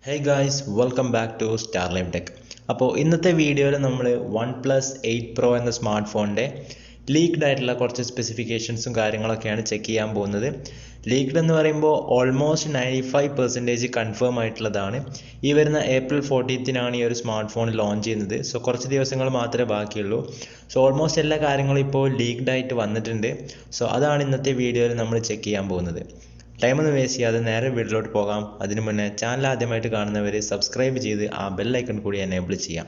Hey guys, welcome back to Starlive Tech. അപ്പോൾ ഇന്നത്തെ വീഡിയോയിൽ നമ്മൾ OnePlus 8 Pro എന്ന സ്മാർട്ട് ഫോണിൻ്റെ ലീക്ഡ് ആയിട്ടുള്ള കുറച്ച് സ്പെസിഫിക്കേഷൻസും കാര്യങ്ങളൊക്കെയാണ് ചെക്ക് ചെയ്യാൻ പോകുന്നത്. ലീക്ഡ് എന്ന് പറയുമ്പോൾ ഓൾമോസ്റ്റ് 95% കൺഫേം ആയിട്ടുള്ളതാണ്. ഈ വരുന്ന April 14th ഈ ഒരു സ്മാർട്ട് ഫോൺ ലോഞ്ച് ചെയ്യുന്നത്. സോ കുറച്ച് ദിവസങ്ങൾ മാത്രമേ ബാക്കിയുള്ളൂ. സോ ഓൾമോസ്റ്റ് എല്ലാ കാര്യങ്ങളും ഇപ്പോൾ ലീക്ഡ് ആയിട്ട് വന്നിട്ടുണ്ട്. സോ അതാണ് ഇന്നത്തെ വീഡിയോയിൽ നമ്മൾ ചെക്ക് ചെയ്യാൻ പോകുന്നത്. ടൈം ഒന്നും വേസ്റ്റ് ചെയ്യാതെ നേരെ വീഡിയോയിലോട്ട് പോകാം. അതിനു മുന്നേ ചാനൽ ആദ്യമായിട്ട് കാണുന്നവർ സബ്സ്ക്രൈബ് ചെയ്ത് ആ ബെൽ ഐക്കൺ കൂടി എനേബിൾ ചെയ്യാം.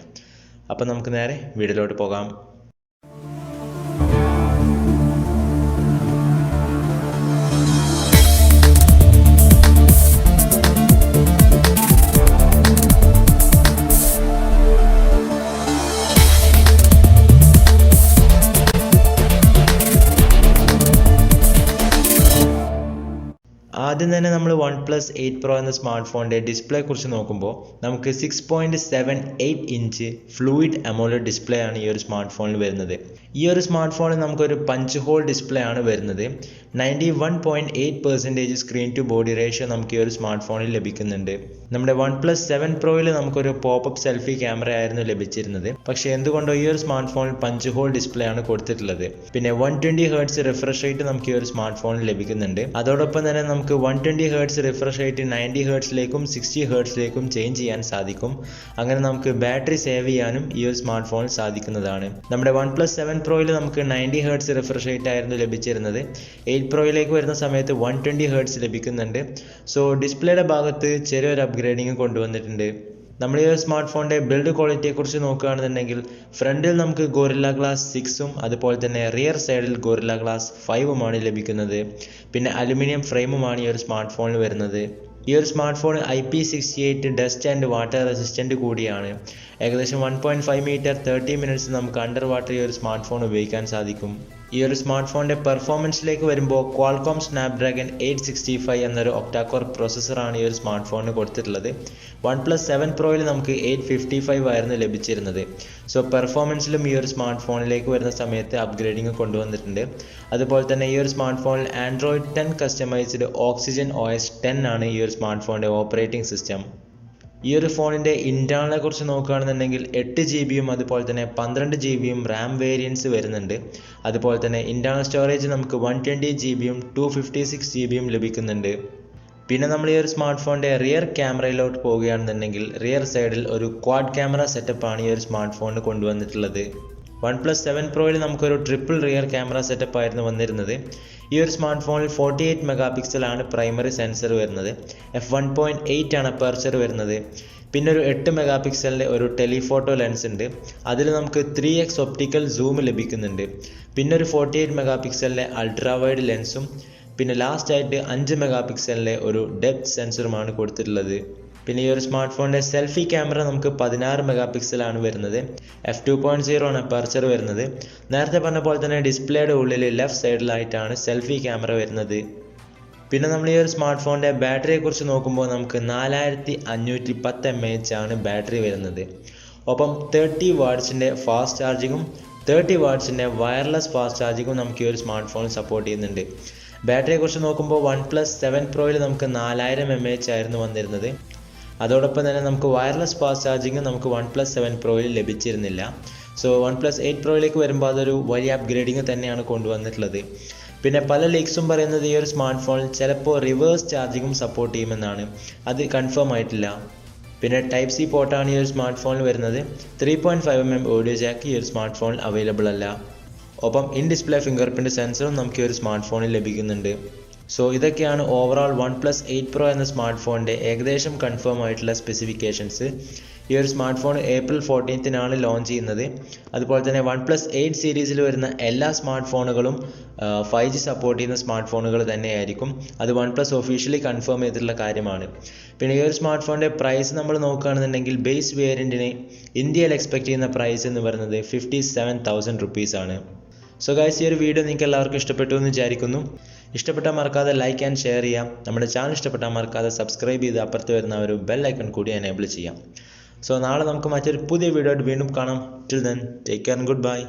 അപ്പോൾ നമുക്ക് നേരെ വീഡിയോയിലോട്ട് പോകാം. ആദ്യം തന്നെ നമ്മൾ OnePlus 8 Pro എന്ന സ്മാർട്ട് ഫോണിൻ്റെ ഡിസ്പ്ലേ കുറിച്ച് നോക്കുമ്പോൾ നമുക്ക് 6.78 ഇഞ്ച് ഫ്ലൂയിഡ് AMOLED ഡിസ്പ്ലേ ആണ് ഈ ഒരു സ്മാർട്ട് ഫോണിൽ വരുന്നത്. ഈ ഒരു സ്മാർട്ട് ഫോണിൽ നമുക്കൊരു പഞ്ച് ഹോൾ ഡിസ്പ്ലേ ആണ് വരുന്നത്. 91.8% സ്ക്രീൻ ടു ബോഡി റേഷ്യോ നമുക്ക് ഈ ഒരു സ്മാർട്ട് ഫോണിൽ ലഭിക്കുന്നുണ്ട്. നമ്മുടെ OnePlus 7 Proയിൽ നമുക്കൊരു പോപ്പപ്പ് സെൽഫി ക്യാമറ ആയിരുന്നു ലഭിച്ചിരുന്നത്. പക്ഷേ എന്തുകൊണ്ടോ ഈ ഒരു സ്മാർട്ട് ഫോണിൽ പഞ്ച് ഹോൾ ഡിസ്പ്ലേ ആണ് കൊടുത്തിട്ടുള്ളത്. പിന്നെ 120 Hz റിഫ്രഷ് റേറ്റ് നമുക്ക് ഈ ഒരു സ്മാർട്ട് ഫോണിൽ ലഭിക്കുന്നുണ്ട്. അതോടൊപ്പം തന്നെ നമുക്ക് 120 Hz refresh rate 90 Hz 60 Hz change ചെയ്യാൻ സാധിക്കും. അങ്ങനെ നമുക്ക് ബാറ്ററി സേവ് ചെയ്യാനും ഈ ഒരു സ്മാർട്ട് ഫോണിൽ സാധിക്കുന്നതാണ്. നമ്മുടെ OnePlus 7 Proയിൽ നമുക്ക് 90 Hz റിഫ്രഷ് റേറ്റ് ആയിരുന്നു ലഭിച്ചിരുന്നത്. 8 Proയിലേക്ക് വരുന്ന സമയത്ത് 120 Hz ലഭിക്കുന്നുണ്ട്. സോ ഡിസ്പ്ലേയുടെ ഭാഗത്ത് ചെറിയൊരു അപ്ഗ്രേഡിങ് കൊണ്ടുവന്നിട്ടുണ്ട്. നമ്മൾ ഈ ഒരു സ്മാർട്ട് ഫോണിൻ്റെ ബിൽഡ് ക്വാളിറ്റിയെ കുറിച്ച് നോക്കുകയാണെന്നുണ്ടെങ്കിൽ ഫ്രണ്ടിൽ നമുക്ക് ഗോറില്ല ഗ്ലാസ് 6ഉം അതുപോലെ തന്നെ റിയർ സൈഡിൽ ഗോറില്ല ഗ്ലാസ് 5ഉമാണ് ലഭിക്കുന്നത്. പിന്നെ അലുമിനിയം ഫ്രെയിമുമാണ് ഈ ഒരു സ്മാർട്ട് ഫോണിൽ വരുന്നത്. ഈ ഒരു smart phone IP68 dust and water resistant കൂടിയാണ്. ഏകദേശം 1.5 മീറ്റർ 30 മിനിറ്റ്സ് നമുക്ക് അണ്ടർ വാട്ടർ ഈ ഒരു സ്മാർട്ട് ഫോൺ ഉപയോഗിക്കാൻ സാധിക്കും. ഈ ഒരു സ്മാർട്ട് ഫോണിൻ്റെ പെർഫോമൻസിലേക്ക് വരുമ്പോൾ ക്വാൾകോം സ്നാപ്ഡ്രാഗൺ 865 എന്നൊരു ഒക്ടാകോർ പ്രോസസ്സറാണ് ഈ ഒരു സ്മാർട്ട് ഫോണിന് കൊടുത്തിട്ടുള്ളത്. OnePlus 7 Proയിൽ നമുക്ക് 855 ആയിരുന്നു ലഭിച്ചിരുന്നത്. സോ പെർഫോമൻസിലും ഈ ഒരു സ്മാർട്ട് ഫോണിലേക്ക് വരുന്ന സമയത്ത് അപ്ഗ്രേഡിങ് കൊണ്ടുവന്നിട്ടുണ്ട്. അതുപോലെ തന്നെ ഈ ഒരു സ്മാർട്ട് ഫോണിൽ Android 10 കസ്റ്റമൈസ്ഡ് ഓക്സിജൻ OS 10 ആണ് ഈ ഒരു സ്മാർട്ട് ഫോണിൻ്റെ ഓപ്പറേറ്റിംഗ് സിസ്റ്റം. ഈ ഒരു ഫോണിൻ്റെ ഇൻറ്റേർണലിനെ കുറിച്ച് നോക്കുകയാണെന്നുണ്ടെങ്കിൽ 8 GB അതുപോലെ തന്നെ 12 GB റാം വേരിയൻസ് വരുന്നുണ്ട്. അതുപോലെ തന്നെ ഇൻറ്റേർണൽ സ്റ്റോറേജ് നമുക്ക് 120 GB 256 GB ലഭിക്കുന്നുണ്ട്. പിന്നെ നമ്മൾ ഈ ഒരു സ്മാർട്ട് ഫോണിൻ്റെ റിയർ ക്യാമറയിലോട്ട് പോവുകയാണെന്നുണ്ടെങ്കിൽ റിയർ സൈഡിൽ ഒരു ക്വാഡ് ക്യാമറ സെറ്റപ്പാണ് ഈ ഒരു സ്മാർട്ട് ഫോണിന് കൊണ്ടുവന്നിട്ടുള്ളത്. OnePlus 7 Proയിൽ നമുക്കൊരു ട്രിപ്പിൾ റിയർ ക്യാമറ സെറ്റപ്പ് ആയിരുന്നു വന്നിരുന്നത്. ഈ ഒരു സ്മാർട്ട് ഫോണിൽ 48 MP ആണ് പ്രൈമറി സെൻസർ വരുന്നത്. f1.8 ആണ് അപ്പർച്ചർ വരുന്നത്. പിന്നെ ഒരു 8 MP ഒരു ടെലിഫോട്ടോ ലെൻസ് ഉണ്ട്. അതിൽ നമുക്ക് 3x ഒപ്റ്റിക്കൽ സൂം ലഭിക്കുന്നുണ്ട്. പിന്നെ ഒരു 48 MP അൾട്രാ വൈഡ് ലെൻസും പിന്നെ ലാസ്റ്റ് ആയിട്ട് 5 MP ഒരു ഡെപ്ത് സെൻസറുമാണ് കൊടുത്തിട്ടുള്ളത്. പിന്നെ ഈ ഒരു സ്മാർട്ട് ഫോണിൻ്റെ സെൽഫി ക്യാമറ നമുക്ക് 16 MP ആണ് വരുന്നത്. f2.0 ആണ് അപ്പർച്ചർ വരുന്നത്. നേരത്തെ പറഞ്ഞ പോലെ തന്നെ ഡിസ്പ്ലേയുടെ ഉള്ളിൽ ലെഫ്റ്റ് സൈഡിലായിട്ടാണ് സെൽഫി ക്യാമറ വരുന്നത്. പിന്നെ നമ്മൾ ഈ ഒരു സ്മാർട്ട് ഫോണിൻ്റെ ബാറ്ററിയെ കുറിച്ച് നോക്കുമ്പോൾ നമുക്ക് 4510 mAh ആണ് ബാറ്ററി വരുന്നത്. ഒപ്പം 30 വാട്ട്സിൻ്റെ ഫാസ്റ്റ് ചാർജിങ്ങും 30 വാട്ട്സിൻ്റെ വയർലെസ് ഫാസ്റ്റ് ചാർജിങ്ങും നമുക്ക് ഈ ഒരു സ്മാർട്ട് ഫോൺ സപ്പോർട്ട് ചെയ്യുന്നുണ്ട്. ബാറ്ററിയെ കുറിച്ച് നോക്കുമ്പോൾ OnePlus 7 Proയിൽ നമുക്ക് 4000 mAh ആയിരുന്നു വന്നിരുന്നത്. അതോടൊപ്പം തന്നെ നമുക്ക് വയർലെസ് ഫാസ്റ്റ് ചാർജിങ് നമുക്ക് OnePlus 7 Proയിൽ ലഭിച്ചിരുന്നില്ല. സോ OnePlus 8 Proയിലേക്ക് വരുമ്പോൾ അതൊരു വലിയ അപ്ഗ്രേഡിങ് തന്നെയാണ് കൊണ്ടുവന്നിട്ടുള്ളത്. പിന്നെ പല ലീക്സും പറയുന്നത് ഈ ഒരു സ്മാർട്ട് ഫോണിൽ ചിലപ്പോൾ റിവേഴ്സ് ചാർജിങ്ങും സപ്പോർട്ട് ചെയ്യുമെന്നാണ്. അത് കൺഫേം ആയിട്ടില്ല. പിന്നെ Type-C പോർട്ടാണ് ഈ ഒരു സ്മാർട്ട് ഫോണിൽ വരുന്നത്. 3.5mm ഓഡിയോ ജാക്ക് ഈ ഒരു സ്മാർട്ട് ഫോണിൽ അവൈലബിൾ അല്ല. ഒപ്പം ഇൻ ഡിസ്പ്ലേ ഫിംഗർ പ്രിൻറ്റ് സെൻസറും നമുക്ക് ഈ ഒരു സ്മാർട്ട് ഫോണിൽ ലഭിക്കുന്നുണ്ട്. സോ ഇതൊക്കെയാണ് ഓവറോൾ OnePlus 8 Pro എന്ന സ്മാർട്ട് ഫോണിൻ്റെ ഏകദേശം കൺഫേം ആയിട്ടുള്ള സ്പെസിഫിക്കേഷൻസ്. ഈ ഒരു smart phone April 14th launch ചെയ്യുന്നത്. അതുപോലെ തന്നെ OnePlus 8 സീരീസിൽ വരുന്ന എല്ലാ സ്മാർട്ട് ഫോണുകളും 5G സപ്പോർട്ട് ചെയ്യുന്ന സ്മാർട്ട് ഫോണുകൾ തന്നെയായിരിക്കും. അത് OnePlus ഒഫീഷ്യലി കൺഫേം ചെയ്തിട്ടുള്ള കാര്യമാണ്. പിന്നെ ഈ ഒരു സ്മാർട്ട് ഫോണിൻ്റെ പ്രൈസ് നമ്മൾ നോക്കുകയാണെന്നുണ്ടെങ്കിൽ ബേസ് വേരിയൻറ്റിന് ഇന്ത്യയിൽ എക്സ്പെക്ട് ചെയ്യുന്ന പ്രൈസ് എന്ന് പറയുന്നത് 57,000 rupees ആണ്. സോ ഗൈസ്, ഈ ഒരു വീഡിയോ നിങ്ങൾക്ക് എല്ലാവർക്കും ഇഷ്ടപ്പെട്ടു എന്ന് വിചാരിക്കുന്നു. ഇഷ്ടപ്പെട്ടാൽ മറക്കാതെ ലൈക്ക് ആൻഡ് ഷെയർ ചെയ്യാം. നമ്മുടെ ചാനൽ ഇഷ്ടപ്പെട്ടാൽ മറക്കാതെ സബ്സ്ക്രൈബ് ചെയ്ത് അപ്പുറത്ത് വരുന്ന ഒരു ബെൽ ഐക്കൺ കൂടി എനേബിൾ ചെയ്യാം. സോ നാളെ നമുക്ക് മറ്റൊരു പുതിയ വീഡിയോ ആയിട്ട് വീണ്ടും കാണാം. Till then take care and good bye.